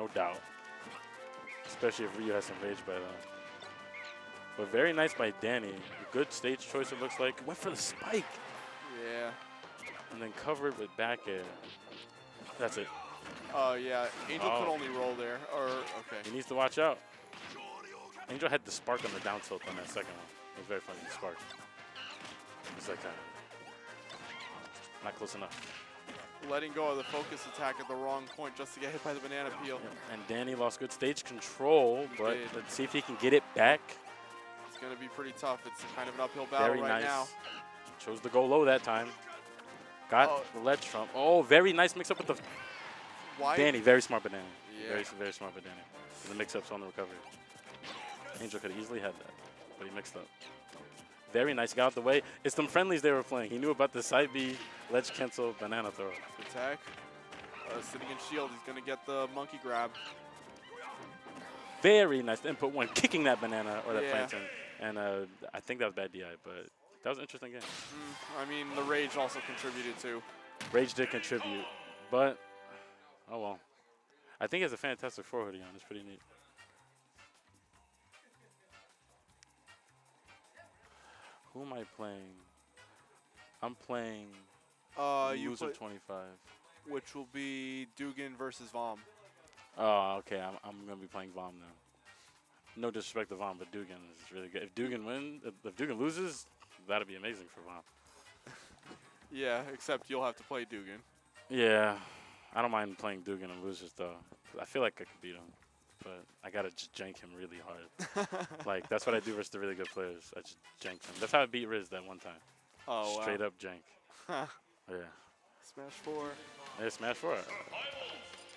no doubt. Especially if Ryu has some rage by then. But very nice by Danny. Good stage choice, it looks like. Went for the spike. Yeah. And then covered with back air. That's it. Oh, yeah. Angel could Oh. only roll there. Or, okay. He needs to watch out. Angel had the spark on the down tilt on that second one. It was very funny, the spark. It's like that. Not close enough. Letting go of the focus attack at the wrong point just to get hit by the banana peel. Yeah. And Danny lost good stage control, but did. let's see if he can get it back. It's going to be pretty tough. It's kind of an uphill battle Very right nice. now. Chose to go low that time. Got the ledge trump. Oh, very nice mix up with the Why? Danny. Very smart banana. Yeah. Very smart banana. The mix ups on the recovery. Angel could have easily had that, but he mixed up. Very nice. Got out the way. It's them friendlies they were playing. He knew about the side B, ledge cancel, banana throw. Attack. Sitting in shield. He's going to get the monkey grab. Very nice. Input one, kicking that banana or that Yeah. plantain. And I think that was bad DI, but that was an interesting game. I mean, the rage also contributed too. Rage did contribute, but oh well. I think he has a fantastic 4 hoodie on. It's pretty neat. Who am I playing? I'm playing You loser play, 25. which will be Dugan versus Vom. Oh, okay. I'm gonna be playing Vom now. No disrespect to Vom, but Dugan is really good. If Dugan if Dugan loses, that'd be amazing for Vom. Yeah, except you'll have to play Dugan. Yeah, I don't mind playing Dugan and losers though. I feel like I could beat him, but I gotta just jank him really hard. Like that's what I do versus the really good players. I just jank him. That's how I beat Riz that one time. Oh, Straight wow. up jank. Yeah. Smash 4. Yeah, smash 4.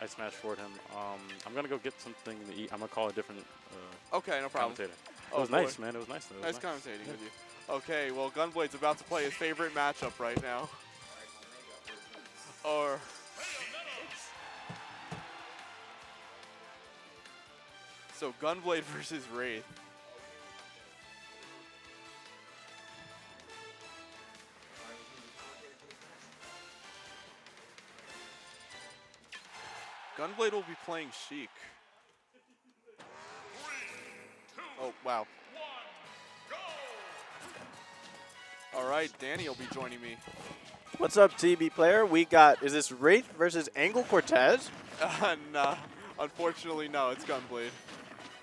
I smash forward him. I'm gonna go get something to eat. I'm gonna call a different Okay, no problem. commentator. Oh, It was boy. nice, man. It was nice. Though. It was Nice commentating with you. Okay, well, Gunblade's about to play his favorite matchup right now. Or... So, Gunblade versus Wraith. Gunblade will be playing Sheik. Oh, wow. All right, Danny will be joining me. What's up, TB player? We got, is this Wraith versus Angle Cortez? Nah, unfortunately, no, it's Gunblade.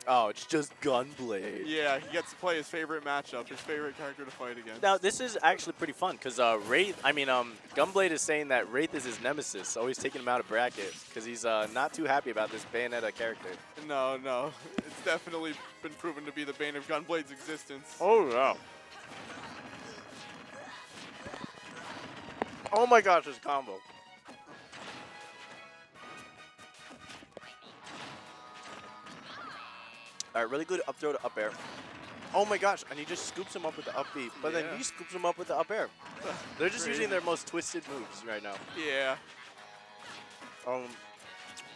Oh, it's just Gunblade. Yeah, he gets to play his favorite matchup, his favorite character to fight against. Now, this is actually pretty fun because Gunblade is saying that Wraith is his nemesis, so he's taking him out of bracket because he's not too happy about this Bayonetta character. No, it's definitely been proven to be the bane of Gunblade's existence. Oh, yeah. Oh my gosh, this combo. All right, really good up throw to up air. Oh my gosh, and he just scoops him up with the up B, but then Yeah. he scoops him up with the up air. They're just using their most twisted moves right now. Yeah.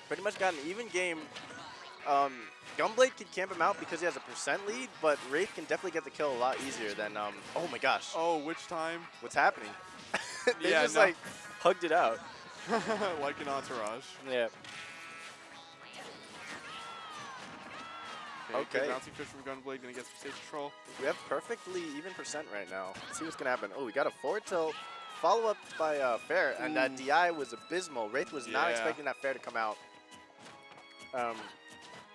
Pretty much got an even game. Gunblade can camp him out because he has a % lead, but Wraith can definitely get the kill a lot easier than, oh my gosh, Oh, which time? what's happening? They Yeah, just no. like hugged it out. Like an entourage. Yeah. Okay. Okay. Good bouncing fish from Gunblade, gonna get some stage control. We have perfectly even % right now. Let's see what's going to happen. Oh, we got a forward tilt. Follow up by Fair, and that DI was abysmal. Wraith was not Yeah. expecting that Fair to come out.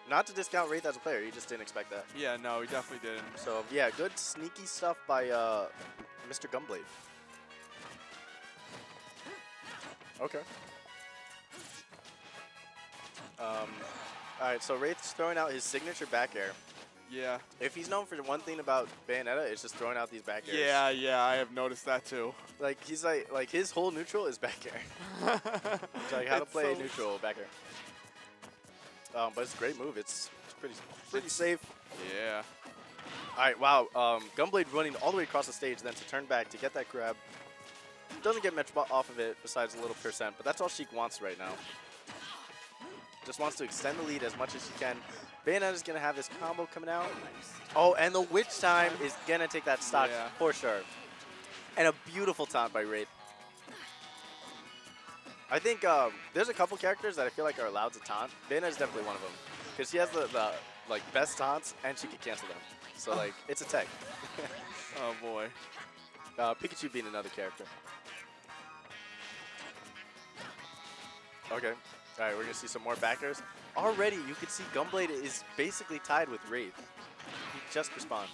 Not to discount Wraith as a player, he just didn't expect that. Yeah, no, he definitely didn't. So, yeah, good sneaky stuff by Mr. Gunblade. Okay. All right, so Wraith's throwing out his signature back air. Yeah. If he's known for one thing about Bayonetta, it's just throwing out these back airs. Yeah, I have noticed that too. Like, he's like his whole neutral is back air. It's like how to It's play so- neutral back air. But it's a great move. It's pretty safe. Yeah. All right, wow. Gunblade running all the way across the stage, then to turn back to get that grab. Doesn't get much off of it besides a little %, but that's all Sheik wants right now. Just wants to extend the lead as much as he can. Bayonetta's going to have this combo coming out. Oh, and the witch time is going to take that stock for sure. And a beautiful taunt by Wraith. I think there's a couple characters that I feel like are allowed to taunt. Bayonetta is definitely one of them. Because she has the like best taunts and she can cancel them. So like it's a tech. Oh boy. Pikachu being another character. Okay. All right, we're gonna see some more backers. Already, you can see Gunblade is basically tied with Wraith. He just respawned.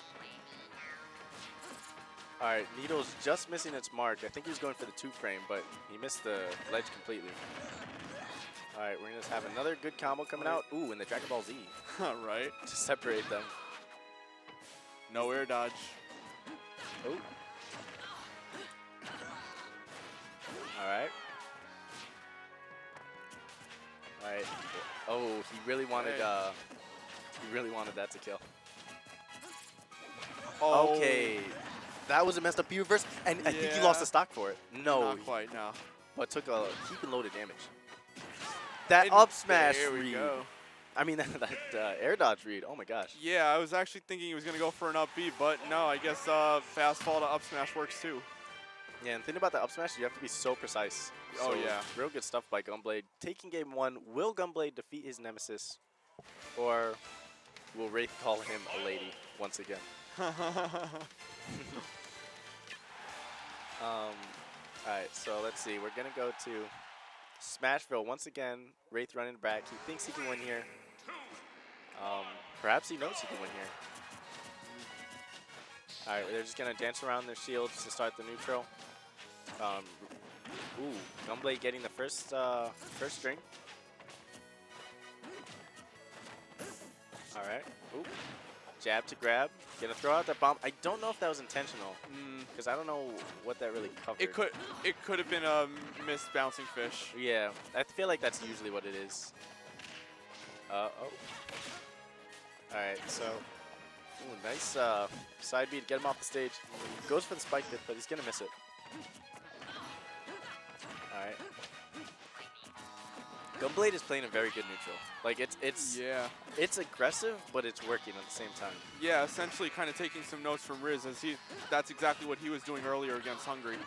All right, Needle's just missing its mark. I think he was going for the 2-frame, but he missed the ledge completely. All right, we're gonna have another good combo coming out. Ooh, and the Dragon Ball Z Right. to separate them. No air dodge. Oh. All right. All right. Oh, he really wanted. Hey. He really wanted that to kill. Oh. Okay. That was a messed up reverse, and I think he Yeah. lost the stock for it. No, Not quite, no. but took a heap and loaded damage. That And up smash There we read. go. I mean, that air dodge read. Oh my gosh. Yeah, I was actually thinking he was going to go for an up B, but no, I guess fast fall to up smash works too. Yeah, and the thing about the up smash, you have to be so precise. Oh, So, yeah. Real good stuff by Gunblade. Taking game 1, will Gunblade defeat his nemesis? Or will Wraith call him a lady once again? Alright, so let's see. We're going to go to Smashville once again. Wraith running back. He thinks he can win here. Perhaps he knows he can win here. Alright, they're just going to dance around their shields to start the neutral. Ooh, Gunblade getting the first string. Alright. Ooh. Jab to grab. Gonna throw out that bomb. I don't know if that was intentional. Because I don't know what that really covered. It could have been a missed bouncing fish. Yeah, I feel like that's usually what it is. Oh. Alright, so. Ooh, nice side beat. Get him off the stage. Goes for the spike dip, but he's gonna miss it. Alright. Gunblade is playing a very good neutral. Like Yeah. it's aggressive, but it's working at the same time. Yeah, essentially kind of taking some notes from Riz, as that's exactly what he was doing earlier against Hungry.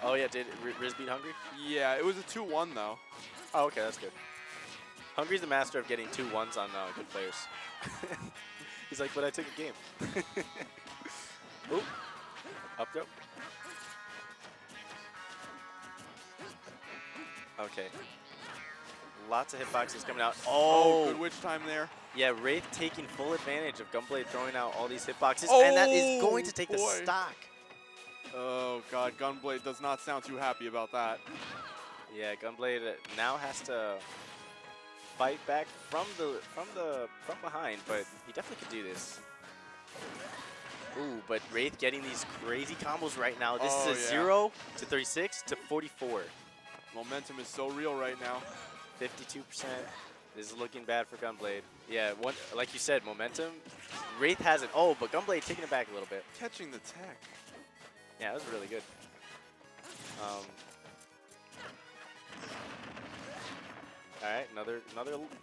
Oh yeah, did Riz beat Hungry? Yeah, it was a 2-1 though. Oh, okay, that's good. Hungry's the master of getting 2 1s on good players. He's like, but I took a game. Oop. Up throw. Okay. Lots of hitboxes coming out. Oh, good witch time there. Yeah, Wraith taking full advantage of Gunblade throwing out all these hitboxes, and that is going to take the boy. stock. Oh god, Gunblade does not sound too happy about that. Yeah, Gunblade now has to fight back from behind, but he definitely could do this. Ooh, but Wraith getting these crazy combos right now. This is a yeah. 0 to 36 to 44. Momentum is so real right now. 52%. This is looking bad for Gunblade. Yeah, like you said, momentum. Wraith has it. Oh, but Gunblade taking it back a little bit. Catching the tech. Yeah, that was really good. Alright, another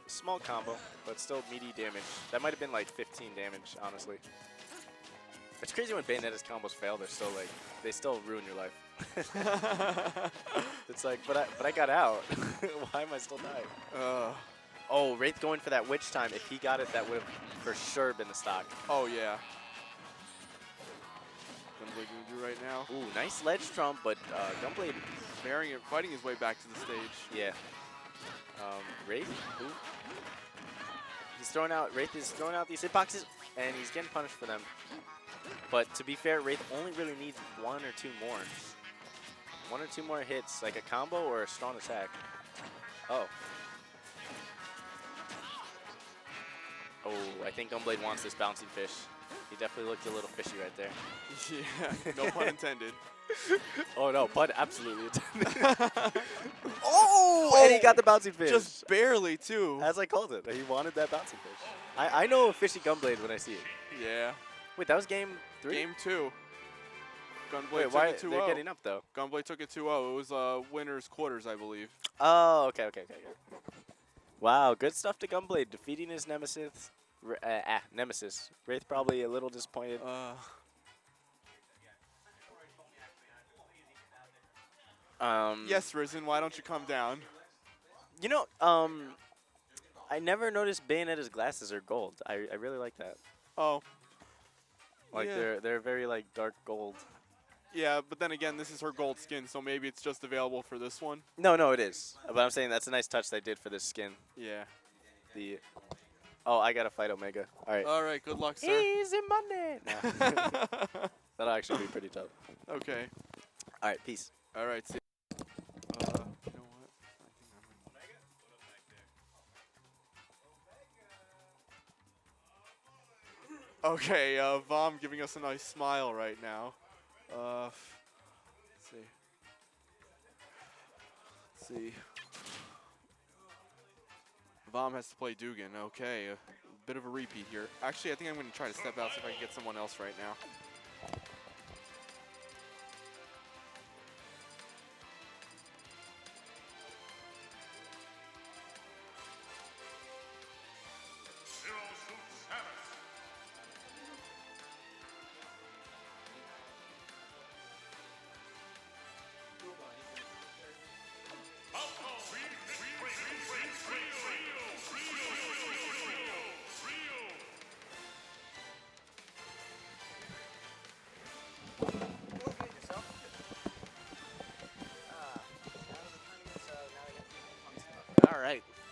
small combo, but still meaty damage. That might have been like 15 damage, honestly. It's crazy when Bayonetta's combos fail, they still ruin your life. It's like, but I got out. Why am I still dying? Oh, Wraith going for that witch time. If he got it, that would have for sure been the stock. Oh yeah. Gunblade gonna do right now. Ooh, nice ledge trump, but Gunblade, Fighting his way back to the stage. yeah. Wraith, ooh. Wraith is throwing out these hitboxes, and he's getting punished for them. But to be fair, Wraith only really needs 1 or 2 more. 1 or 2 more hits, like a combo or a strong attack. Oh. Oh, I think Gunblade wants this bouncing fish. He definitely looked a little fishy right there. Yeah, no pun intended. Oh no, pun absolutely intended. Oh, and he got the bouncing fish. Just barely too. As I called it, he wanted that bouncing fish. I know a fishy Gunblade when I see it. Yeah. Wait, that was game 3? Game 2. Gunblade Wait, took why it 2-0. they're getting up though? Gunblade took it 2-0. It was winner's quarters, I believe. Oh, okay. Wow, good stuff to Gunblade, defeating his nemesis. Nemesis. Wraith probably a little disappointed. Yes, Risen, why don't you come down? You know, I never noticed Bayonetta's glasses are gold. I really like that. Oh. Like Yeah. they're very like dark gold. Yeah, but then again, this is her gold skin, so maybe it's just available for this one. No, it is. But I'm saying that's a nice touch they did for this skin. Yeah. Oh, I gotta fight Omega. All right. All right, good luck, sir. Easy money. That'll actually be pretty tough. Okay. All right, peace. All right. See. You know what? Okay, Vom giving us a nice smile right now. Let's see. Let's see. Vom has to play Dugan. Okay, a bit of a repeat here. Actually, I think I'm going to try to step out, see if I can get someone else right now.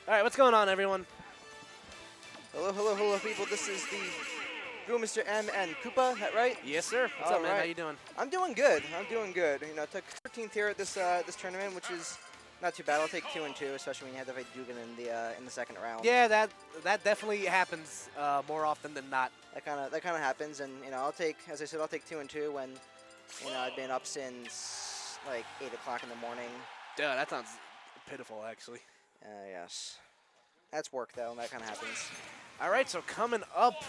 All right, what's going on, everyone? Hello, people. This is the Duel Mr. M and Koopa, is that right? Yes, sir. What's up, man? How you doing? I'm doing good. You know, I took 13th here at this this tournament, which is not too bad. I'll take 2 and 2, especially when you have to fight Dugan in the second round. Yeah, that definitely happens more often than not. That kind of happens, and you know, I'll take 2 and 2 when you know I've been up since like 8 o'clock in the morning. Dude, that sounds pitiful, actually. Yes, that's work though. That kind of happens. All right, so coming up,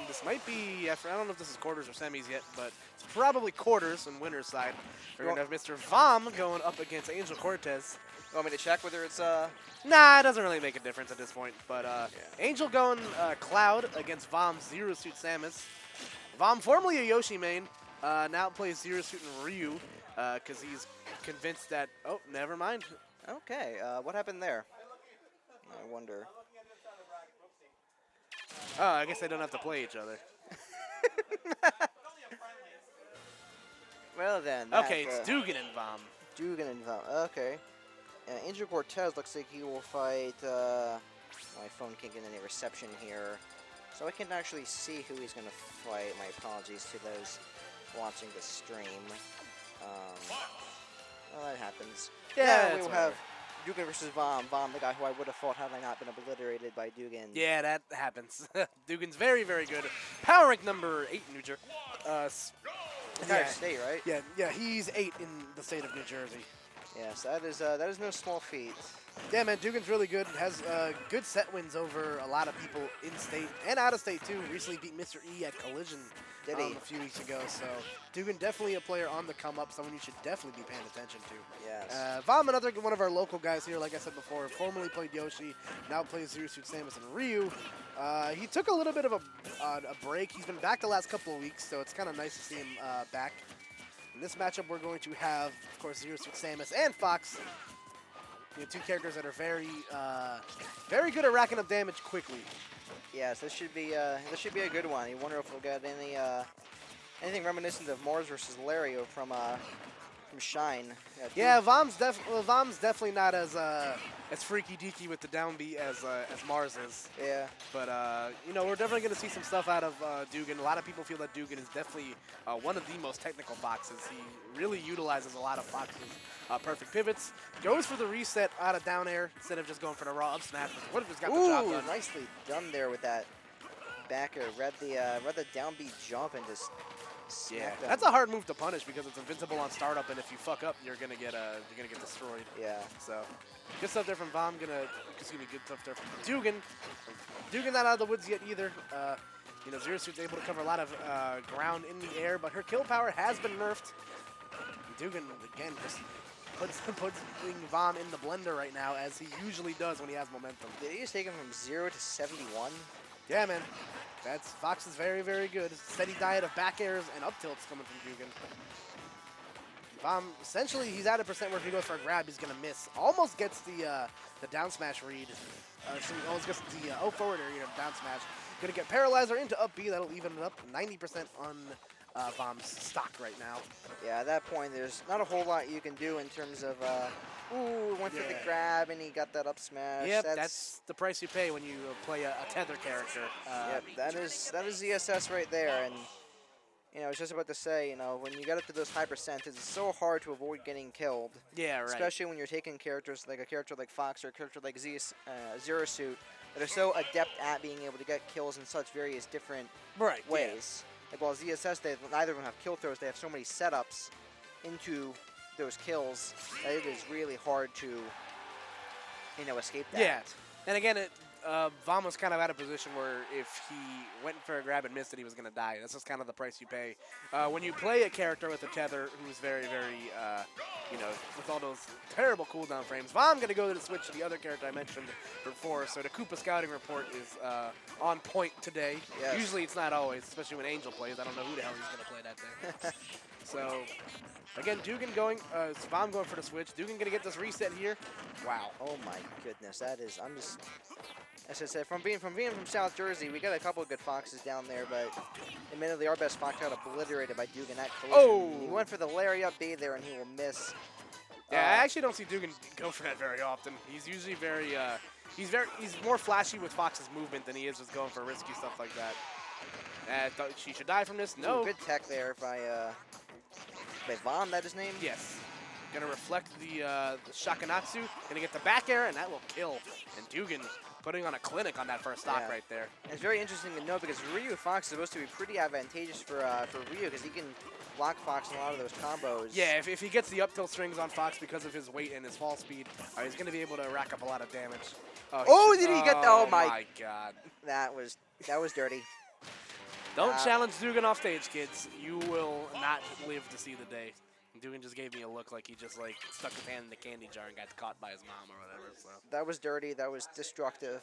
this might be after. I don't know if this is quarters or semis yet, but it's probably quarters on winner's side. We're gonna have Mr. Vom going up against Angel Cortez. You want me to check whether it's Nah, it doesn't really make a difference at this point. But Angel going Cloud against Vom Zero Suit Samus. Vom, formerly a Yoshi main, now plays Zero Suit and Ryu because he's convinced that. Oh, never mind. Okay? What happened there? I wonder. Oh, I guess they don't have to play each other. Well then. Okay, it's Dugan and Vom. Dugan and Vom. Okay. Angel Cortez looks like he will fight. My phone can't get any reception here, so I can't actually see who he's going to fight. My apologies to those watching the stream. Well, that happens. Yeah, we will have Dugan versus Vom. Vom, the guy who I would have fought had I not been obliterated by Dugan. Yeah, that happens. Dugan's very, very good. Power rank number 8 in New Jersey. Entire state, right? Yeah, he's 8 in the state of New Jersey. Yes, that is no small feat. Yeah, man, Dugan's really good. Has good set wins over a lot of people in state and out of state too. Recently beat Mr. E at Collision Did he? a few weeks ago. So Dugan definitely a player on the come up, someone you should definitely be paying attention to. Yes. Vom, another one of our local guys here, like I said before, formerly played Yoshi, now plays Zero Suit Samus and Ryu. He took a little bit of a break. He's been back the last couple of weeks, so it's kind of nice to see him back. In this matchup, we're going to have, of course, Zero Suit Samus and Fox. You know, 2 characters that are very, very good at racking up damage quickly. Yes, this should be a good one. You wonder if we'll get anything reminiscent of Mars versus Lario from Shine. Yeah, Vom's definitely not as freaky deaky with the downbeat as Mars is. Yeah. But you know, we're definitely going to see some stuff out of Dugan. A lot of people feel that Dugan is definitely one of the most technical Foxes. He really utilizes a lot of Fox's perfect pivots. Goes for the reset out of down air instead of just going for the raw up smash. What if it's got the job done? Nicely done there with that back air. Read the downbeat jump and just smacked him. That's a hard move to punish because it's invincible on startup, and if you fuck up, you're gonna get destroyed. Yeah. So good stuff there from Vom. Good stuff there from Dugan. Dugan not out of the woods yet either. You know, Zero Suit's able to cover a lot of ground in the air, but her kill power has been nerfed. Dugan again just puts Vom in the blender right now, as he usually does when he has momentum. Did he just take him from 0 to 71? Yeah, man. Fox is very, very good. Steady diet of back airs and up tilts coming from Dugan. Vom, essentially, he's at a percent where if he goes for a grab, he's going to miss. Almost gets the down smash read. So he almost gets the forward area down smash. Going to get Paralyzer into up B. That'll even it up 90% on Vom's stock right now. Yeah, at that point, there's not a whole lot you can do in terms of, went for the Yeah. grab and he got that up smash. Yep, that's the price you pay when you play a tether character. Yep, that is ZSS right there. And, you know, I was just about to say, you know, when you get up to those high percentages, it's so hard to avoid getting killed. Yeah, right. Especially when you're taking characters like a character like Fox or a character like Zero Suit that are so adept at being able to get kills in such various different right, yeah. ways. Like, while ZSS, neither of them have kill throws. They have so many setups into those kills that it is really hard to, you know, escape that. Yeah, and again, Vom was kind of at a position where if he went for a grab and missed it, he was going to die. That's just kind of the price you pay. When you play a character with a tether who's very, very, you know, with all those terrible cooldown frames, Vom going to go to the switch to the other character I mentioned before. So the Koopa scouting report is on point today. Yes. Usually it's not always, especially when Angel plays. I don't know who the hell he's going to play that day. So, again, Dugan going, Vom going for the switch. Dugan going to get this reset here. Wow. Oh my goodness, that is. I'm just. As I said, from being from South Jersey, we got a couple of good Foxes down there, but admittedly, our best Fox got obliterated by Dugan at collision. Oh! He went for the lariat B there, and he will miss. Yeah, I actually don't see Dugan go for that very often. He's usually very, he's more flashy with Fox's movement than he is just going for risky stuff like that. She should die from this. No. Ooh, good tech there by Vom, that his name? Yes. Gonna reflect the Shakanatsu. Gonna get the back air, and that will kill. And Dugan putting on a clinic on that first stock Yeah. right there. And it's very interesting to know because Ryu Fox is supposed to be pretty advantageous for Ryu because he can block Fox in a lot of those combos. Yeah, if he gets the up tilt strings on Fox because of his weight and his fall speed, he's going to be able to rack up a lot of damage. Did he get the? Oh my God! That was dirty. Don't challenge Dugan off stage, kids. You will not live to see the day. Dugan just gave me a look like he just like stuck his hand in the candy jar and got caught by his mom or whatever. So. That was dirty. That was destructive.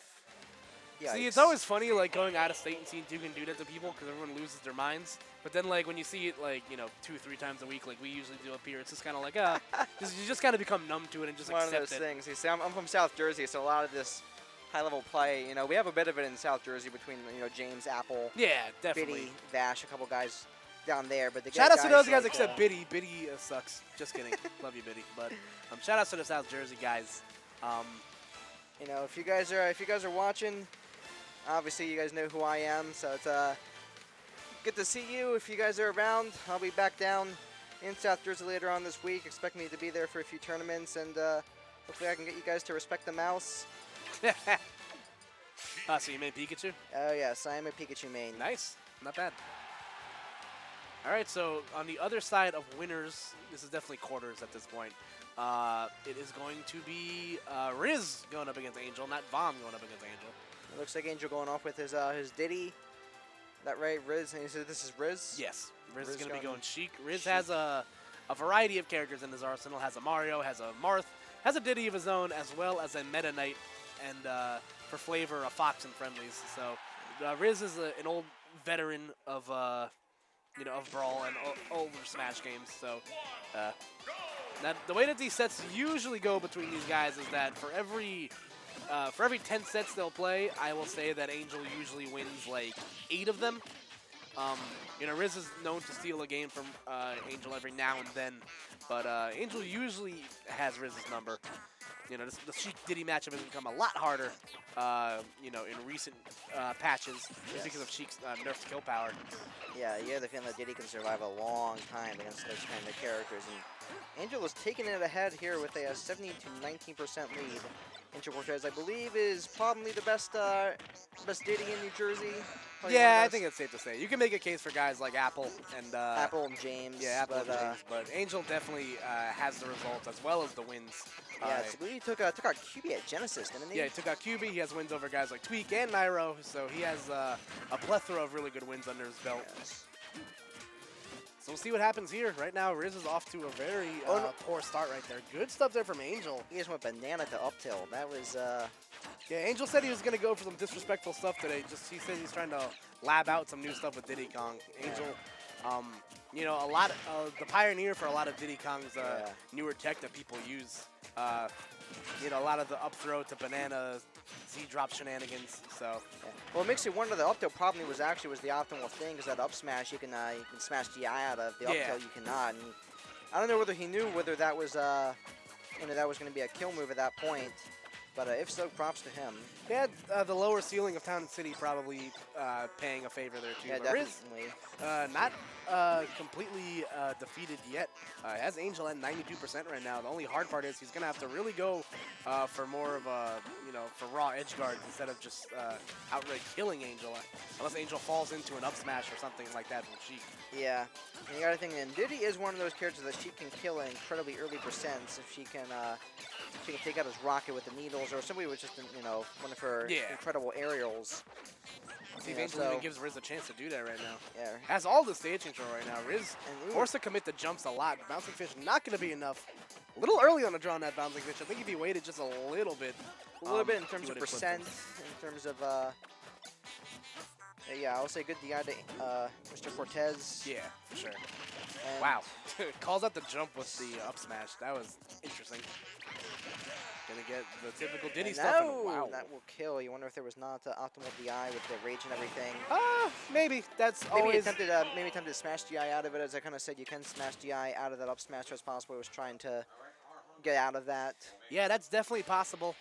See, it's Yikes. always funny like going out of state and seeing Dugan do that to people because everyone loses their minds. But then like when you see it like 2-3 times a week like we usually do up here, it's just kind of like you just kind of become numb to it and just one accept of those it. things. You see, I'm from South Jersey, so a lot of this high-level play, we have a bit of it in South Jersey between James, Apple, Yeah, definitely. Biddy, Vash, a couple guys down there. But Shout out to those guys like, except Biddy. Biddy sucks. Just kidding. Love you, Biddy. But shout out to the South Jersey guys. if you guys are watching, obviously you guys know who I am. So it's good to see you. If you guys are around, I'll be back down in South Jersey later on this week. Expect me to be there for a few tournaments, and hopefully I can get you guys to respect the mouse. So you made Pikachu? Oh yes, I am a Pikachu main. Nice. Not bad. All right, so on the other side of winners, this is definitely quarters at this point. It is going to be Riz going up against Angel, not Vom going up against Angel. It looks like Angel going off with his Diddy. That right, Riz? And you said this is Riz? Yes, Riz is Riz going to be going going Sheik. Riz Sheik. has a variety of characters in his arsenal. Has a Mario, has a Marth, has a Diddy of his own, as well as a Meta Knight, and for flavor, a Fox and friendlies. So Riz is an old veteran of of Brawl and older Smash games. So the way that these sets usually go between these guys is that for every 10 sets they'll play, I will say that Angel usually wins like 8 of them. Riz is known to steal a game from Angel every now and then, but Angel usually has Riz's number. The Sheik Diddy matchup has become a lot harder, in recent patches just because of Sheik's nerfed kill power. Yeah, you have the feeling that Diddy can survive a long time against those kind of characters. And Angel is taking it ahead here with a 70 to 19% lead. Angel Cortez, I believe, is probably the best Diddy in New Jersey. Probably one Yeah, of I us. think it's safe to say. You can make a case for guys like Apple and Apple and James. Yeah, Apple but, and James, but Angel definitely has the results as well as the wins. yeah, I believe he took out QB at Genesis, didn't he? Yeah, he took out QB. He has wins over guys like Tweak and Nairo, so he has a plethora of really good wins under his belt. Yes. So we'll see what happens here. Right now, Riz is off to a very poor start right there. Good stuff there from Angel. He just went banana to up tilt. That was, Yeah, Angel said he was going to go for some disrespectful stuff today. He said he's trying to lab out some new stuff with Diddy Kong. Angel, you know, a lot of the pioneer for a lot of Diddy Kong's Yeah. newer tech that people use. You know, a lot of the up throw to banana, Z drop shenanigans. So Yeah. Well, what makes me wonder the up tilt probably was the optimal thing, because that up smash you can smash DI out of. The up Yeah. tilt you cannot. And I don't know whether he knew whether that was that was going to be a kill move at that point. But if so, props to him. he had the lower ceiling of Town and City probably paying a favor there too. Yeah, But Riz, definitely. not completely defeated yet. Has Angel at 92% right now. The only hard part is he's gonna have to really go for more of a, for raw edge guards instead of just outright killing Angel, unless Angel falls into an up smash or something like that from Sheik. Yeah. And you got to think, and Diddy is one of those characters that she can kill in incredibly early percents if she can take out his rocket with the needles, or somebody with just one of her Yeah. incredible aerials. See if Yeah, Angel so- even gives Riz a chance to do that right now. Yeah. Has all the stage control right now. Riz And ooh, forced to commit the jumps a lot. Bouncing Fish not going to be enough. A little early on the draw on that Bouncing Fish. I think if he waited just a little bit. a little bit in he terms of would've clipped him. percent, in terms of yeah, I'll say good DI to Mr. Cortez. Yeah, for sure. And Wow. Calls out the jump with the up smash. That was interesting. Gonna get the typical Diddy and stuff. no, Wow. that will kill. You wonder if there was not optimal DI with the rage and everything. Maybe. That's Maybe always... attempted to smash DI out of it. As I kind of said, you can smash DI out of that up smash as possible. He was trying to get out of that. Yeah, that's definitely possible.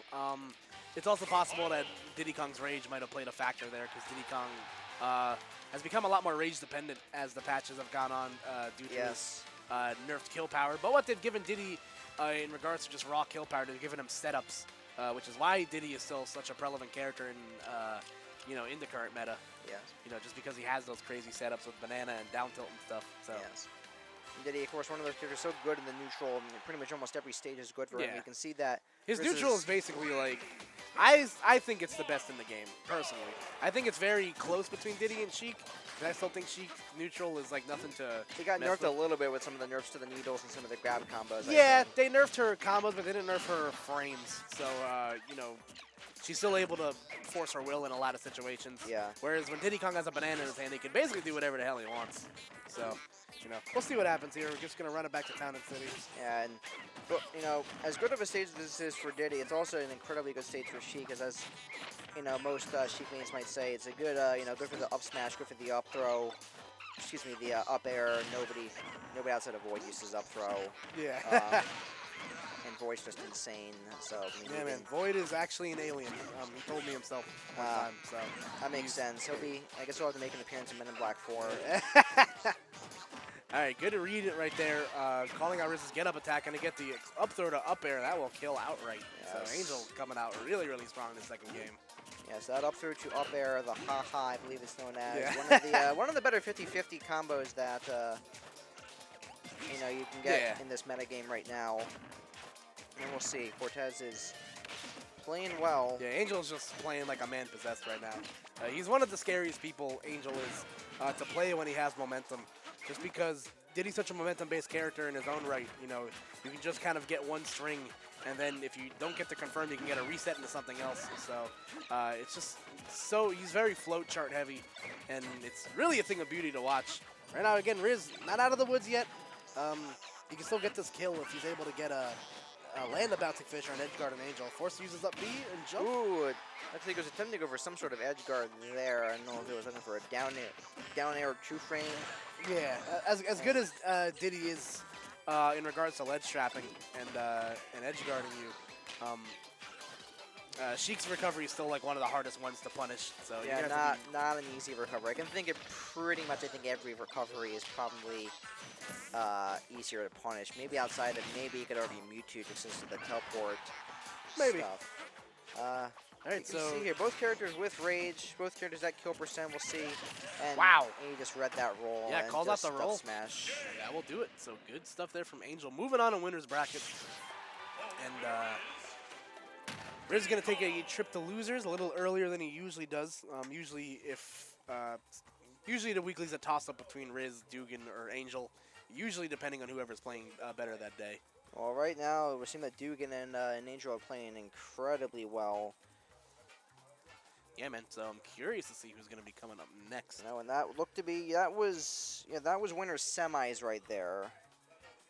It's also possible that Diddy Kong's rage might have played a factor there, because Diddy Kong has become a lot more rage dependent as the patches have gone on due to Yes. his nerfed kill power. But what they've given Diddy in regards to just raw kill power, they've given him setups, which is why Diddy is still such a prevalent character in the current meta. Yes. Just because he has those crazy setups with banana and down tilt and stuff. So Yes. And Diddy, of course, one of those characters so good in the neutral, and pretty much almost every stage is good for him. Yeah. You can see that. his versus- neutral is basically like, I think it's the best in the game, personally. I think it's very close between Diddy and Sheik, and I still think Sheik neutral is like nothing to He got mess nerfed a with. little bit with some of the nerfs to the needles and some of the grab combos. I Yeah, think. they nerfed her combos, but they didn't nerf her frames. So, she's still able to force her will in a lot of situations. Yeah. Whereas when Diddy Kong has a banana in his hand, he can basically do whatever the hell he wants. So, we'll see what happens here. We're just going to run it back to Town and City. Yeah, and but, as good of a stage as this is for Diddy, it's also an incredibly good stage for Sheik, as most Sheik mains might say, it's a good, good for the up smash, good for the up throw. Excuse me, the up air. Nobody outside of Void uses up throw. Yeah. And Void's just insane. So I mean, Yeah, he man. can- Void is actually an alien. He told me himself one time. So that makes sense. He'll be. I guess he'll have to make an appearance in Men in Black 4. All right, good to read it right there. Calling out Riz's get up attack, and to get the up throw to up air, that will kill outright. Yes. So Angel coming out really, really strong in the second game. Yes, that up through to up air, the ha-ha, I believe it's known as. Yeah. One of the better 50-50 combos that you can get Yeah. in this meta game right now. And we'll see. Cortez is playing well. Yeah, Angel's just playing like a man possessed right now. He's one of the scariest people, Angel is, to play when he has momentum. Just because Diddy's such a momentum-based character in his own right, you can just kind of get one string, and then if you don't get to confirm, you can get a reset into something else. So it's just he's very float chart heavy, and it's really a thing of beauty to watch. Right now, again, Riz not out of the woods yet. He can still get this kill if he's able to get land the Bouncing Fish or an edge guard on Angel. Force uses up B and jump. Ooh, I think he was attempting to go for some sort of edge guard there. I don't know if it was looking for a down air true frame. Yeah, as good as Diddy is in regards to ledge trapping and edge guarding you, Sheik's recovery is still like one of the hardest ones to punish. So you're Yeah, gonna have to not an easy recovery. I can think of pretty much. I think every recovery is probably easier to punish. Maybe outside of maybe you could already Mewtwo just since of the teleport. Maybe. Stuff. All You right, can so see here both characters with rage, both characters at kill percent. We'll see. And Wow. he just read that roll. Yeah, and calls out just the up roll. Smash. that will do it. So good stuff there from Angel. Moving on in winners bracket, and Riz is gonna take a trip to losers a little earlier than he usually does. Usually the weekly's a toss-up between Riz, Dugan, or Angel. Usually depending on whoever's playing better that day. Well, right now we're seeing that Dugan and Angel are playing incredibly well. Yeah, man. So I'm curious to see who's going to be coming up next. No, and that looked to be that was winner's semis right there.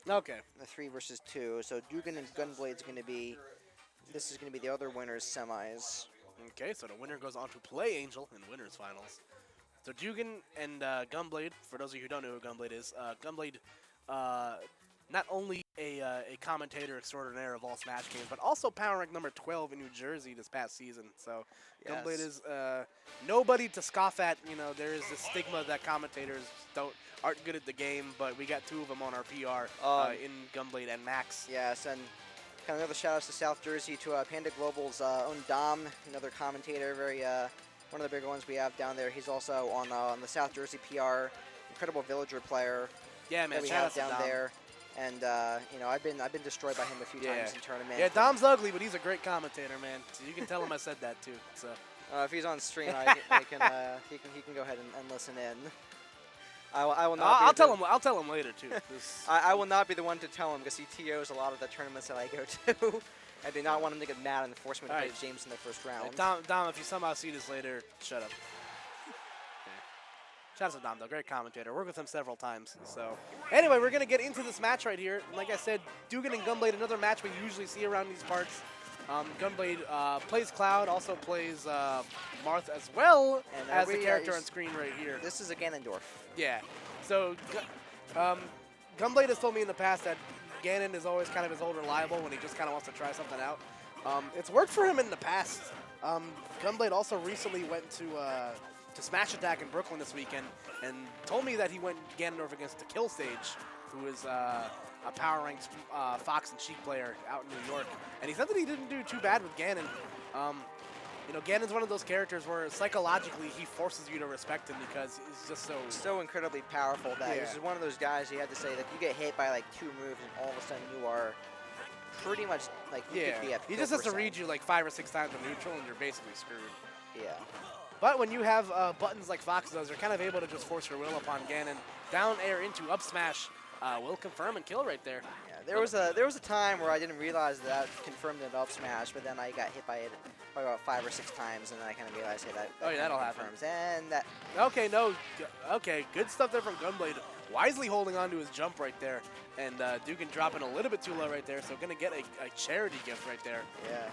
Okay. The 3 versus 2. So Dugan and Gunblade's going to be. This is going to be the other winner's semis. Okay, so the winner goes on to play Angel in winners finals. So Dugan and Gunblade, for those of you who don't know who Gunblade is, Gunblade, not only a commentator extraordinaire of all Smash games, but also power rank number 12 in New Jersey this past season. So Gunblade is nobody to scoff at. You know, there is this stigma that commentators aren't good at the game, but we got 2 of them on our PR in Gunblade and Max. Yes, and kind of another shout outs to South Jersey to Panda Global's own Dom, another commentator, very one of the bigger ones we have down there. He's also on the South Jersey PR, incredible villager player. Yeah, man, that we shout have out to down Dom. there. And you know, I've been destroyed by him a few times in tournament. Yeah, Dom's ugly, but he's a great commentator, man. So you can tell him I said that too. So if he's on stream, he can go ahead and listen in. I will not. I'll tell him. I'll tell him later too. I will not be the one to tell him because he TOs a lot of the tournaments that I go to. I do not want him to get mad and force me to play James in the first round. Dom, if you somehow see this later, shut up. Shout out to Dom, though. Great commentator. Worked with him several times. So, anyway, we're going to get into this match right here. Like I said, Dugan and Gunblade, another match we usually see around these parts. Gunblade plays Cloud, also plays Marth as well as the character on screen right here. This is a Ganondorf. Yeah. So, Gunblade has told me in the past that Ganon is always kind of his old reliable when he just kind of wants to try something out. It's worked for him in the past. Gunblade also recently went to Smash Attack in Brooklyn this weekend and told me that he went Ganondorf against the Kill Stage, who is a power-ranked Fox and Sheik player out in New York. And he said that he didn't do too bad with Ganon. You know, Ganon's one of those characters where psychologically he forces you to respect him because he's just so incredibly powerful that he's just one of those guys you have to say that you get hit by like 2 moves and all of a sudden you are pretty much like you could be at he just has to read you like 5 or 6 times on neutral and you're basically screwed. Yeah. But when you have buttons like Fox does, you're kind of able to just force your will upon Ganon. Down air into up smash will confirm and kill right there. Yeah, there was a time where I didn't realize that confirmed an up smash, but then I got hit by it probably about 5 or 6 times, and then I kind of realized, hey, that that'll happen. confirms. And that. Okay, good stuff there from Gunblade. Wisely holding on to his jump right there, and Dugan dropping a little bit too low right there, so gonna get a charity gift right there. Yeah.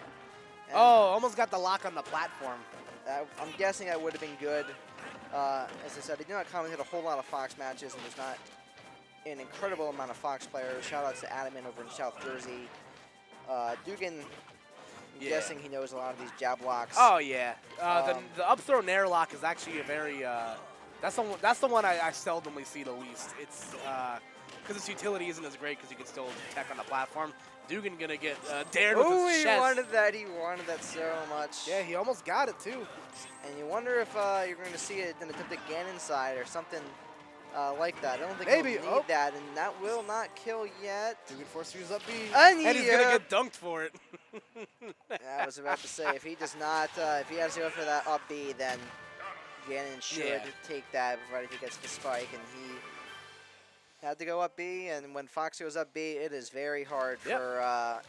And almost got the lock on the platform. I'm guessing that would have been good. As I said, I do not commentate a whole lot of Fox matches, and there's not an incredible amount of Fox players. Shout outs to Adaman over in South Jersey. Dugan, I'm guessing he knows a lot of these jab locks. Oh yeah, the up throw nair lock is actually a very that's the one I seldomly see the least. It's because its utility isn't as great because you can still tech on the platform. Dugan gonna get dared with his chest. He wanted that. He wanted that so much. Yeah, he almost got it too. And you wonder if you're going to see an attempted Ganon side or something like that. I don't think maybe he'll need that, and that will not kill yet. Dugan forced to use up B, and he's gonna get dunked for it. I was about to say, if he does not, if he has to go for that up B, then Ganon should take that provided he gets the spike, and he had to go up B, and when Fox goes up B, it is very hard for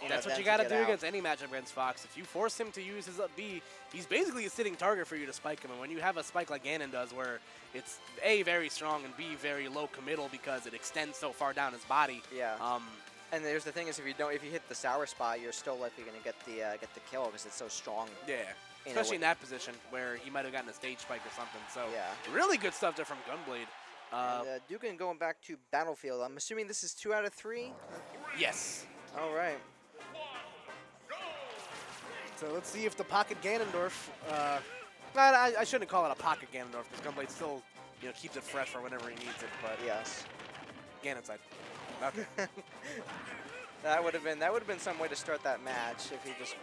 that's what you got to do against any matchup against Fox. If you force him to use his up B, he's basically a sitting target for you to spike him. And when you have a spike like Ganon does, where it's A, very strong, and B, very low committal because it extends so far down his body. Yeah. And there's the thing is, if you hit the sour spot, you're still likely going to get the kill because it's so strong. Yeah. Especially in that position where he might have gotten a stage spike or something. So really good stuff there from Gunblade. And Dugan going back to Battlefield. I'm assuming this is 2 out of 3? Yes. All right. So let's see if the pocket Ganondorf. I shouldn't call it a pocket Ganondorf because Gunblade still, keeps it fresh for whenever he needs it. But yes, Ganon side. Okay. that would have been some way to start that match if he just.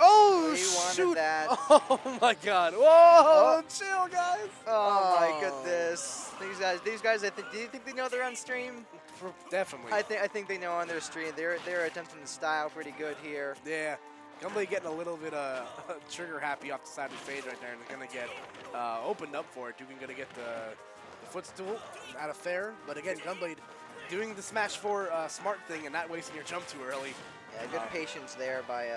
Oh he wanted shoot! That. Oh my God! Whoa! Chill, guys. Oh my goodness! These guys. Do you think they know they're on stream? Definitely. I think they know on their stream. They're attempting to style pretty good here. Yeah. Gunblade getting a little bit trigger happy off the side of the stage right there, and going to get opened up for it. Dugan going to get the footstool out of fair, but again, Gunblade doing the Smash 4 smart thing and not wasting your jump too early. Yeah, good patience there by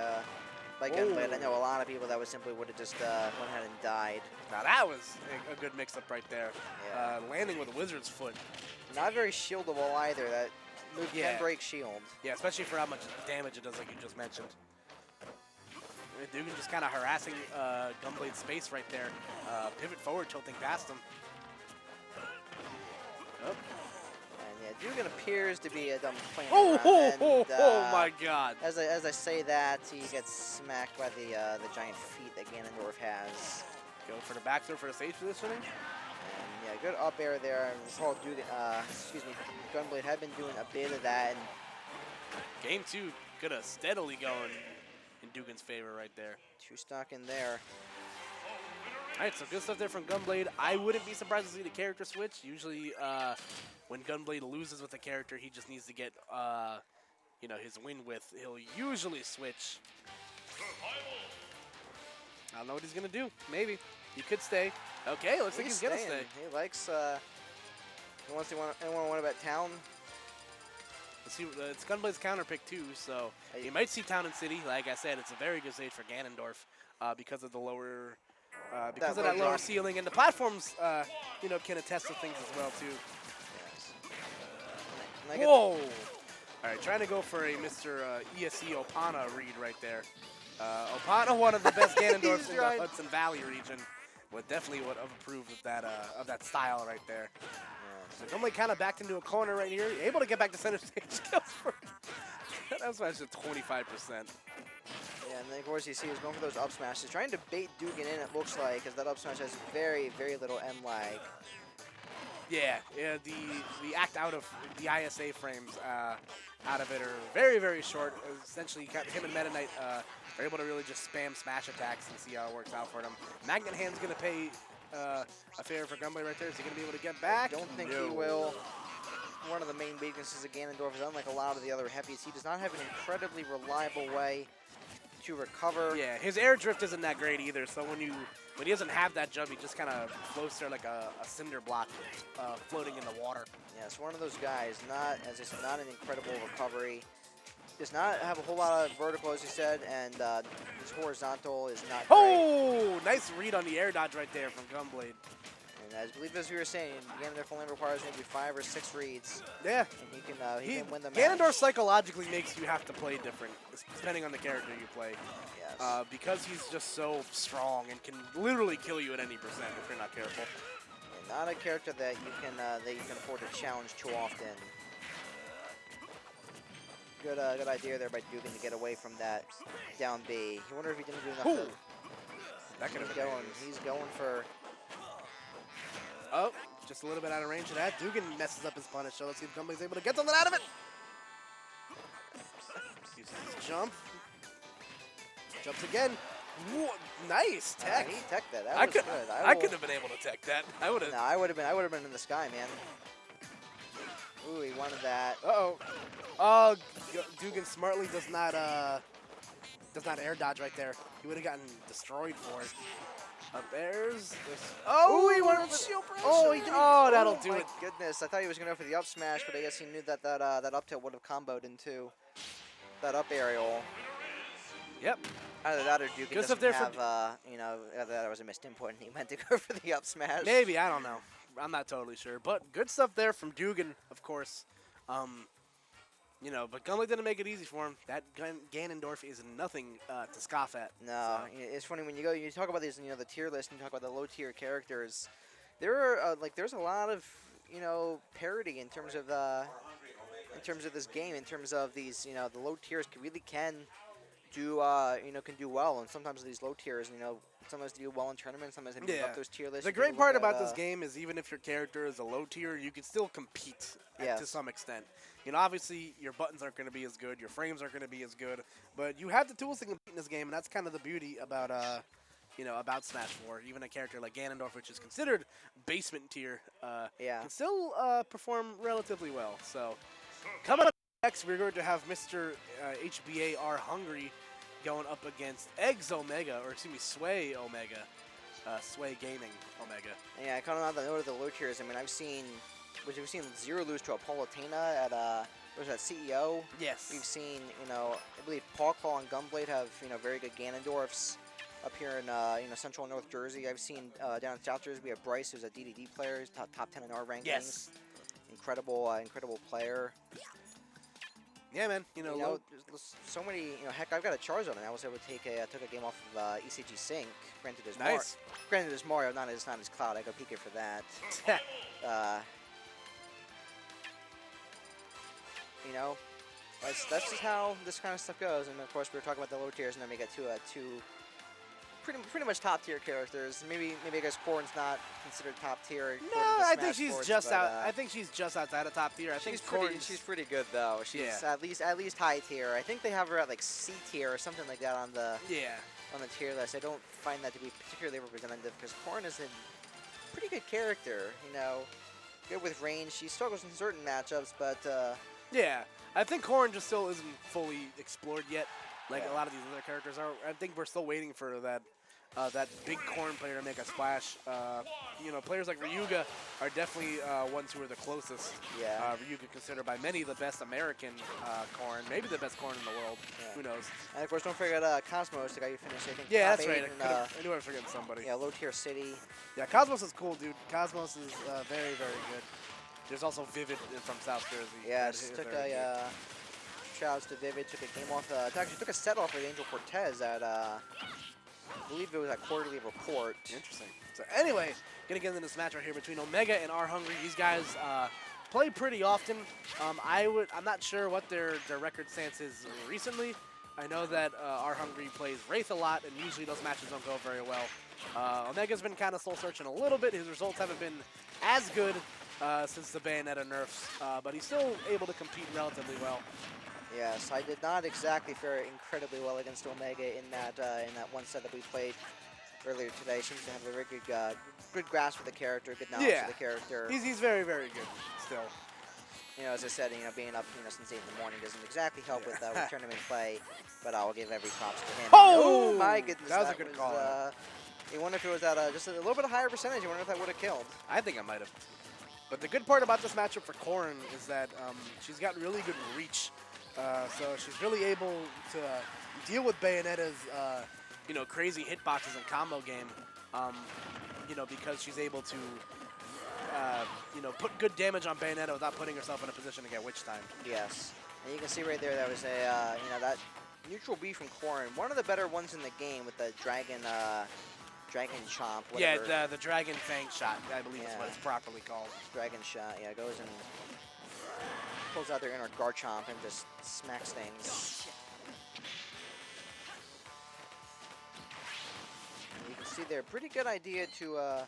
by Gunblade. I know a lot of people that would simply would have just went ahead and died. Now that was a good mix-up right there. Yeah. Landing with a Wizard's Foot. Not very shieldable either. That move Yeah. can break shield. Yeah, especially for how much damage it does, like you just mentioned. Dugan just kind of harassing Gunblade's space right there. Pivot forward, tilting past him. Oh, And yeah, Dugan appears to be a dumb playing oh, around, oh, and, oh my God. As I say that, he gets smacked by the giant feet that Ganondorf has. Go for the back throw for the stage positioning. And yeah, good up air there. And Paul Dugan, Gunblade had been doing a bit of that. And Game 2 could have steadily going in Dugan's favor right there. two stock in there. All right, so good stuff there from Gunblade. I wouldn't be surprised to see the character switch. Usually, when Gunblade loses with a character, he just needs to get, his win with. He'll usually switch. I don't know what he's gonna do. Maybe he could stay. Okay, looks like he's gonna staying. stay. He likes. He wants to anyone want about town? Let's see, it's Gunblade's counter pick too, so Hey. you might see Town and City. Like I said, it's a very good stage for Ganondorf because of the lower, because of that low lower drop. ceiling, and the platforms, can attest to things as well too. Yes. And I get- Whoa! All right, trying to go for a Mr. ESC Opana read right there. Opana, one of the best Ganondorfs He's in the right. Hudson Valley region, would definitely would have approved of that style right there. So Gunblade kind of backed into a corner right here, able to get back to center stage. Goes for that smash at 25%. Yeah, and then of course you see he's going for those up smashes, trying to bait Dugan in. It looks like, because that up smash has very, very little M lag. Yeah, the act out of the ISA frames out of it are very, very short. Essentially, him and Meta Knight are able to really just spam smash attacks and see how it works out for them. Magnet Hand's going to pay a favor for Gunblade right there. Is he going to be able to get back? Don't think No. he will. One of the main weaknesses of Ganondorf is, unlike a lot of the other heavies, he does not have an incredibly reliable way to recover. Yeah, his air drift isn't that great either. So when he doesn't have that jump, he just kind of floats there like a cinder block floating in the water. Yeah, it's one of those guys, not, as I said, not an incredible recovery. Does not have a whole lot of vertical, as you said, and his horizontal is not great. Oh, nice read on the air dodge right there from Gunblade. And I believe, as we were saying, Ganondorf only requires maybe 5 or 6 reads, Yeah. and he can win the match. Ganondorf psychologically makes you have to play different, depending on the character you play. Yes. Because he's just so strong and can literally kill you at any percent if you're not careful. And not a character that you can afford to challenge too often. Good idea there by Dugan to get away from that down B. You wonder if he didn't do enough. Ooh. That could He's have been going. He's going for. Oh, just a little bit out of range of that. Dugan messes up his punish, so let's see if Gunblade's able to get something out of it. Uses his jump. Jumps again. Whoa, nice tech. He teched that. That I was could, good. I could have been able to tech that. I would have. No, I would have been in the sky, man. Ooh, he wanted that. Uh-oh. Oh, Dugan smartly does not air dodge right there. He would have gotten destroyed for it. Up there's. Oh, he wanted the shield pressure. Oh, he didn't. Oh, that'll do my it. Goodness, I thought he was going to go for the up smash, but I guess he knew that that up tilt would have comboed into that up aerial. Yep. Either that or Dugan Good stuff doesn't there for have, that was a missed input and he meant to go for the up smash. Maybe, I don't know. I'm not totally sure. But good stuff there from Dugan, of course. But Gunblade didn't make it easy for him. That Ganondorf is nothing to scoff at. No, So- it's funny when you talk about these, the tier list and you talk about the low tier characters. There are there's a lot of parity in terms of this game, in terms of these the low tiers can do well, and sometimes these low tiers sometimes they do well in tournaments, sometimes they move Yeah. up those tier lists. The You can great look part at, about this game is even if your character is a low tier, you can still compete to Yes. some extent. Obviously your buttons aren't going to be as good, your frames aren't going to be as good, but you have the tools to compete in this game, and that's kind of the beauty about about Smash 4. Even a character like Ganondorf, which is considered basement tier, Yeah. can still perform relatively well. So coming up next, we're going to have Mr. HBAR Hungry going up against Eggs Omega, or excuse me, Sway Omega. Sway Gaming Omega. Yeah, kind of on the note of the low tiers. I mean, we've seen Zero lose to a Palutena at what was that, CEO? Yes. We've seen believe Paw Claw and Gunblade have very good Ganondorfs up here in central North Jersey. I've seen down in South Jersey we have Bryce, who's a DDD player, he's top 10 in our rankings. Yes. Incredible player. Yeah, man. There's so many. Heck, I've got a Charizard, and I was able to I took a game off of ECG Sync. Granted, as Nice. Granted, as Mario, not as Cloud. I go peek it for that. That's just how this kind of stuff goes. And of course, we were talking about the low tiers, and then we get to two pretty much top tier characters. Maybe I guess Corrin's not considered top tier. No, I think she's just out. I think she's just outside of top tier. I think she's pretty good though. She's at least high tier. I think they have her at like C tier or something like that on the tier list. I don't find that to be particularly representative because Corrin is a pretty good character. Good with range. She struggles in certain matchups, but yeah, I think Corrin just still isn't fully explored yet. Like a lot of these other characters are. I think we're still waiting for that big Corrin player to make a splash. Players like Ryuga are definitely ones who are the closest. Yeah. Ryuga considered by many the best American Corrin, maybe the best Corrin in the world. Yeah. Who knows? And of course, don't forget Cosmos, the guy you finished. I think. Yeah, top that's right. I knew I was forgetting somebody. Yeah, low tier city. Yeah, Cosmos is cool, dude. Cosmos is very, very good. There's also Vivid from South Jersey. Yeah, took a shoutouts to Vivid. Took a game off. Actually, took a set off with Angel Cortez at I believe it was a quarterly report. Interesting. So anyway, gonna get into this match right here between Omega and R Hungry. These guys play pretty often. I'm not sure what their record stance is recently. I know that R Hungry plays Wraith a lot, and usually those matches don't go very well. Omega's been kind of soul searching a little bit. His results haven't been as good since the Bayonetta nerfs, but he's still able to compete relatively well. Yes, I did not exactly fare incredibly well against Omega in that one set that we played earlier today. Seems to have a very good grasp of the character, good knowledge of the character. He's very, very good still. As I said, being up since 8 in the morning doesn't exactly help with tournament play, but I'll give every props to him. Oh, my goodness, that was a good call. You wonder if it was at just a little bit higher percentage. You wonder if that would have killed. I think I might have. But the good part about this matchup for Corrin is that she's got really good reach. So she's really able to deal with Bayonetta's, crazy hitboxes and combo game, because she's able to, put good damage on Bayonetta without putting herself in a position to get witch timed. Yes. And you can see right there that was a, that neutral B from Corrin. One of the better ones in the game with the dragon chomp. Whatever. Yeah, the dragon fang shot, I believe is what it's properly called. Dragon shot, goes and pulls out their inner Garchomp and just smacks things. And you can see there, pretty good idea to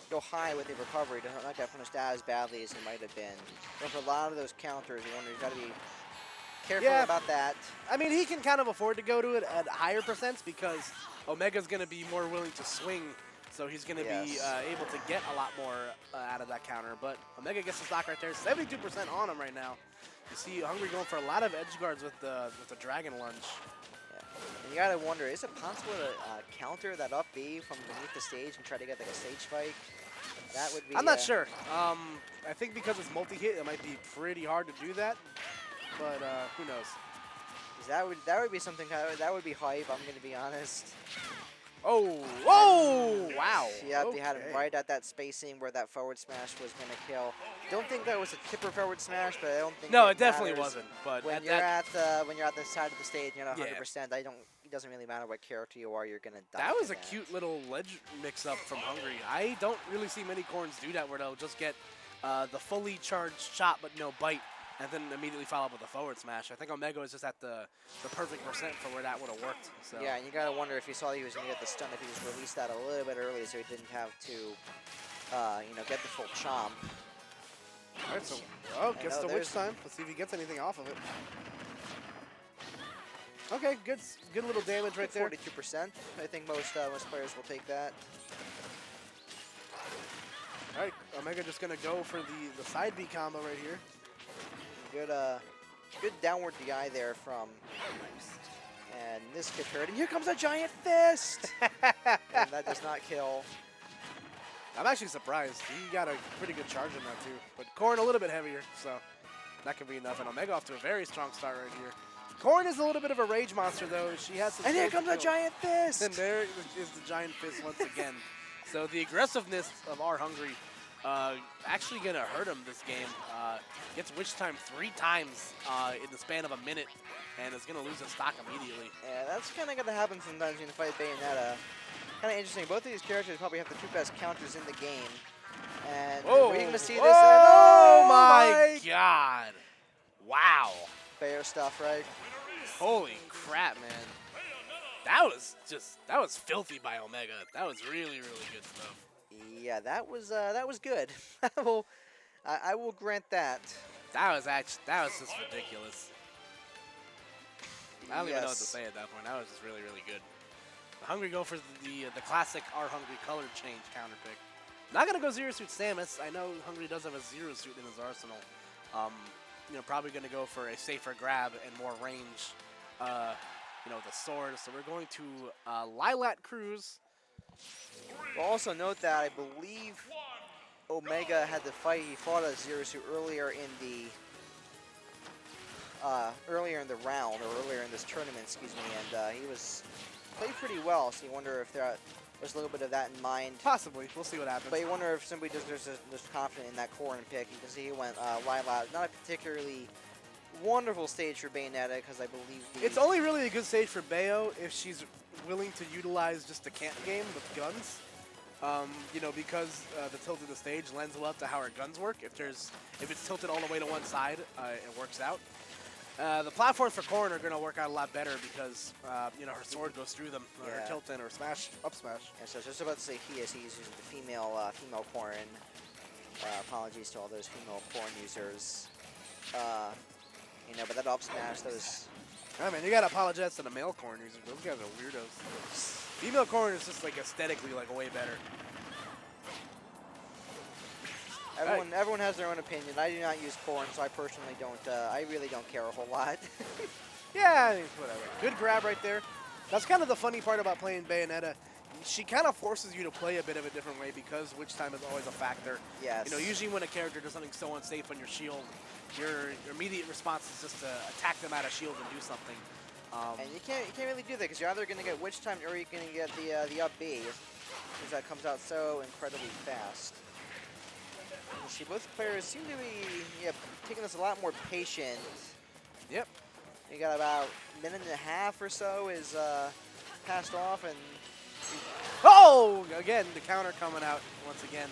go high with the recovery to not get punished as badly as he might have been. But for a lot of those counters, you wonder, you've got to be careful about that. I mean, he can kind of afford to go to it at higher percents because Omega's going to be more willing to swing. So he's going to be able to get a lot more out of that counter. But Omega gets the stock right there. 72% on him right now. You see Hungry going for a lot of edge guards with the Dragon Lunge. Yeah. And you got to wonder, is it possible to counter that up B from beneath the stage and try to get like a stage spike? That would be... I'm not sure. I think because it's multi-hit, it might be pretty hard to do that. But who knows? That would be something, that would be hype, I'm going to be honest. Oh, wow. Yeah, they had him right at that spacing where that forward smash was going to kill. Don't think that was a tipper forward smash, but I don't think it definitely wasn't. But when you're at the side of the stage, 100%. It doesn't really matter what character you are, you're going to die. That was a cute little ledge mix-up from Hungry. I don't really see many Corns do that where they'll just get the fully charged shot but no bite, and then immediately follow up with a forward smash. I think Omega was just at the perfect percent for where that would have worked. So. Yeah, and you got to wonder if you saw he was going to get the stun, if he just released that a little bit early so he didn't have to, get the full chomp. All right, so, gets the witch time. Let's see if he gets anything off of it. Okay, good little damage right there. 42%. I think most players will take that. All right, Omega just going to go for the side B combo right here. Good downward DI there from, and this gets hurt, and here comes a giant fist! And that does not kill. I'm actually surprised. He got a pretty good charge in that too, but Corrin a little bit heavier, so That could be enough. And Omega off to a very strong start right here. Corrin is a little bit of a rage monster, though. She has some And here skills comes to the kill. giant fist. And there is the giant fist once again. So the aggressiveness of R Hungry actually going to hurt him this game. Gets Witch Time 3 times in the span of a minute, and is going to lose his stock immediately. Yeah, that's kind of going to happen sometimes when you fight Bayonetta. Kind of interesting. Both of these characters probably have the 2 best counters in the game. And we're going to see this. Oh my God. Wow. Bayo stuff, right? Holy crap, man. That was filthy by Omega. That was really, really good stuff. Yeah, that was good. I will grant that. That was just ridiculous. I don't even know what to Yes. say at that point. That was just really, really good. Hungry go for the classic R Hungry color change counter pick. Not gonna go Zero Suit Samus. I know Hungry does have a Zero Suit in his arsenal. Probably gonna go for a safer grab and more range. The sword. So we're going to Lilat Cruz. We'll also note that I believe Omega had to fight. He fought a Zero Suit earlier in the round, or earlier in this tournament, excuse me, and he was played pretty well. So you wonder if there was a little bit of that in mind. Possibly. We'll see what happens. But you wonder if somebody just confident in that Corrin pick. You can see he went Lilat. Not a particularly wonderful stage for Bayonetta, because I believe It's only really a good stage for Bayo if she's willing to utilize just the cant game with guns. Because the tilt of the stage lends well to how her guns work. If it's tilted all the way to one side, it works out. The platforms for Corrin are going to work out a lot better because her sword goes through them, or Yeah. tilt in, or smash, up smash. Yeah, so I was just about to say he's using the female Corrin. Apologies to all those female Corrin users. But that up smash, those. I mean, you gotta apologize to the male Corrin users. Those guys are weirdos. Female Corrin is just like aesthetically way better. Everyone has their own opinion. I do not use Corrin, so I personally don't. I really don't care a whole lot. Yeah, I mean, whatever. Good grab right there. That's kind of the funny part about playing Bayonetta. She kind of forces you to play a bit of a different way because Witch Time is always a factor. Yes. Usually when a character does something so unsafe on your shield, your immediate response is just to attack them out of shield and do something. And you can't really do that because you're either going to get Witch Time or you're going to get the up B, because that comes out so incredibly fast. You see, both players seem to be taking this a lot more patient. Yep. You got about a minute and a half or so is passed off, and Oh! Again, the counter coming out once again.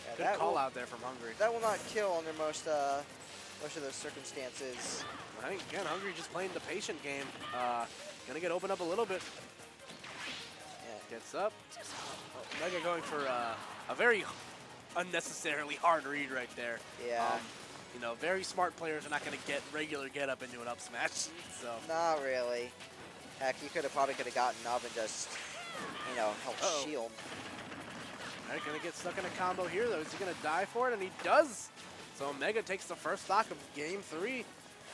yeah, Good that call will, out there from Hungry. that will not kill under most of those circumstances. I think, again, Hungry just playing the patient game. Gonna get opened up a little bit. Yeah. Gets up. Omega going for a very unnecessarily hard read right there. Yeah. Very smart players are not going to get regular get up into an up smash. So Not really. Heck, you probably could have gotten up and just, helped Uh-oh. shield. All right, gonna get stuck in a combo here though. Is he gonna die for it? And he does. So Omega takes the first stock of game 3.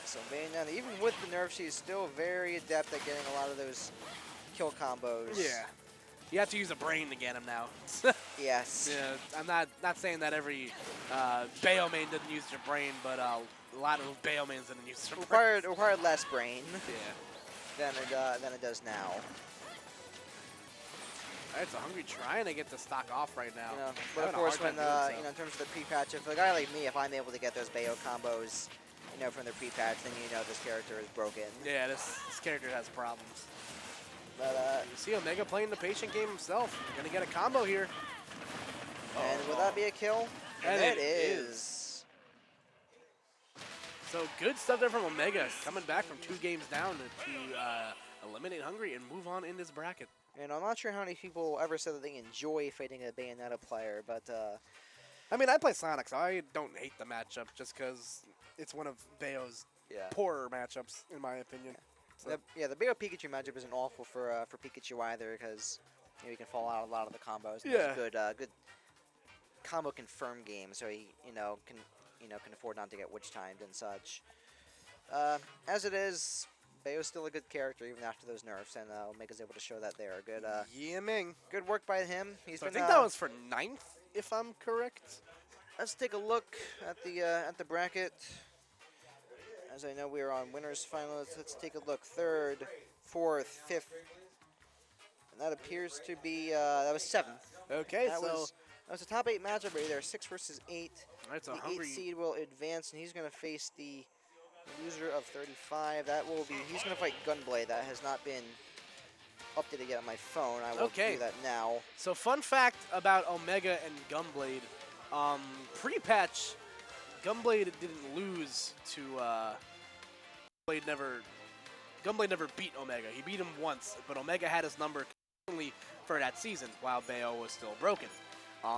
So Bayonetta, even with the nerf, she's still very adept at getting a lot of those kill combos. Yeah. You have to use a brain to get him now. Yes. Yeah, I'm not saying that every Bayo main didn't use your brain, but a lot of Bayo mains didn't use their brain. Required less brain Yeah. than it does now. All right, so Hungry trying to get the stock off right now. But of Having a course, hard when time doing so. in terms of the pre-patch, if a guy like me, if I'm able to get those Bayo combos, from the pre-patch, then this character is broken. Yeah, this character has problems. But You see Omega playing the patient game himself. Gonna get a combo here. and will that be a kill? And that it is. So good stuff there from Omega, coming back from 2 games down to eliminate Hungry and move on in this bracket. And I'm not sure how many people ever said that they enjoy fighting a Bayonetta player, but I mean, I play Sonic, so I don't hate the matchup just because it's one of Bayo's yeah. poorer matchups, in my opinion. So, The Bayo Pikachu matchup isn't awful for Pikachu either, because you can fall out a lot of the combos. And Yeah. There's good combo confirm game, so he can afford not to get witch timed and such. As it is, Bayo's still a good character even after those nerfs, and Omega's able to show that there. yeah, Ming. Good work by him. He's So I been, think that was for 9th, if I'm correct. Let's take a look at the bracket. As I know, we are on winners finalists. Let's take a look. 3rd, 4th, 5th. And that appears to be, that was 7th. Okay, That so was a top 8 matchup right there. 6 versus 8. that's a The hungry. 8th seed will advance, and he's going to face the loser of 35. That will be, he's going to fight Gunblade. That has not been updated yet on my phone. I will Okay. do that now. So fun fact about Omega and Gunblade, pre-patch, Gunblade didn't lose to Gunblade never beat Omega. He beat him once, but Omega had his number only for that season while Bayo was still broken.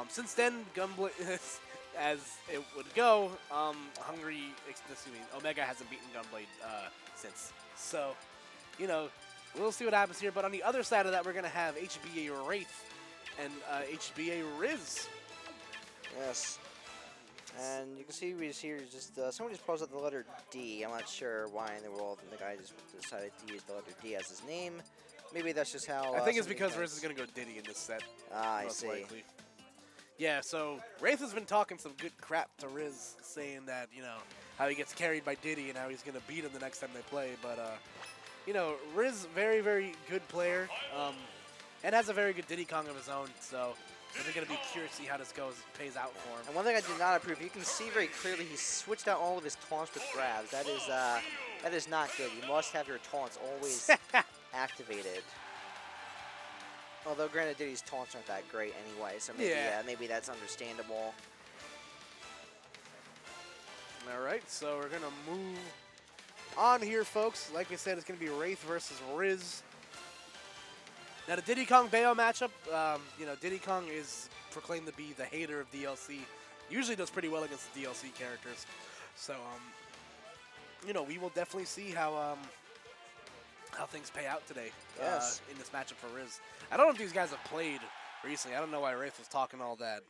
Since then, Gunblade, as it would go, Omega hasn't beaten Gunblade since. So, you know, we'll see what happens here. But on the other side of that, we're going to have HBA Wraith and HBA Riz. Yes. And you can see we here just someone just posted the letter D. I'm not sure why in the world the guy just decided to use the letter D as his name. Maybe that's just how. I think it's some of because these Riz guys- is going to go Diddy in this set. Ah, I most see. likely. Yeah, so Wraith has been talking some good crap to Riz, saying that, you know, how he gets carried by Diddy and how he's going to beat him the next time they play. But, you know, Riz, very, very good player, and has a very good Diddy Kong of his own. So we're going to be curious to see how this pays out for him. And one thing I did not approve, you can see very clearly he switched out all of his taunts with grabs. That is not good. You must have your taunts always activated. Although granted, Diddy's taunts aren't that great anyway, so maybe Yeah. maybe that's understandable. All right, so we're going to move on here, folks. Like we said, it's going to be Wraith versus Riz. Now, the Diddy Kong Bayo matchup, you know, Diddy Kong is proclaimed to be the hater of DLC. Usually does pretty well against the DLC characters. So, you know, we will definitely see how things pay out today Yes. in this matchup for Riz. I don't know if these guys have played recently. I don't know why Wraith was talking all that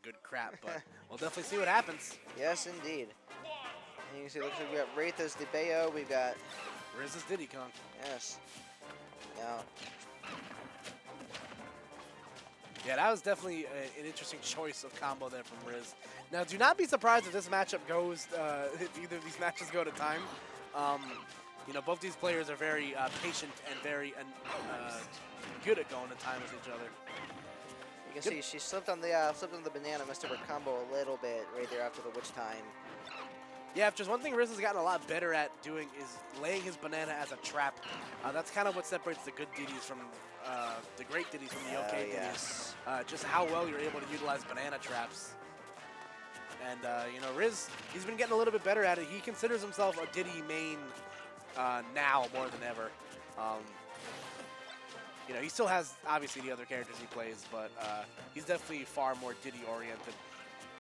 good crap, but we'll definitely see what happens. Yes, indeed. And you can see, looks like we got Wraith as the Bayo. We've got Riz is Diddy Kong. yes. Now, Yeah, that was definitely an interesting choice of combo there from Riz. Now, do not be surprised if this matchup goes, if either of these matches go to time. You know, both these players are very patient and very good at going to time with each other. you can see she slipped on the banana, messed up her combo a little bit right there after the witch time. Yeah, if there's one thing Riz has gotten a lot better at doing is laying his banana as a trap. That's kind of what separates the good Diddies from the great Diddies from the okay Diddies. Yes. Just how well you're able to utilize banana traps. And, you know, Riz, he's been getting a little bit better at it. He considers himself a Diddy main now more than ever. You know, he still has, obviously, the other characters he plays, but he's definitely far more Diddy-oriented.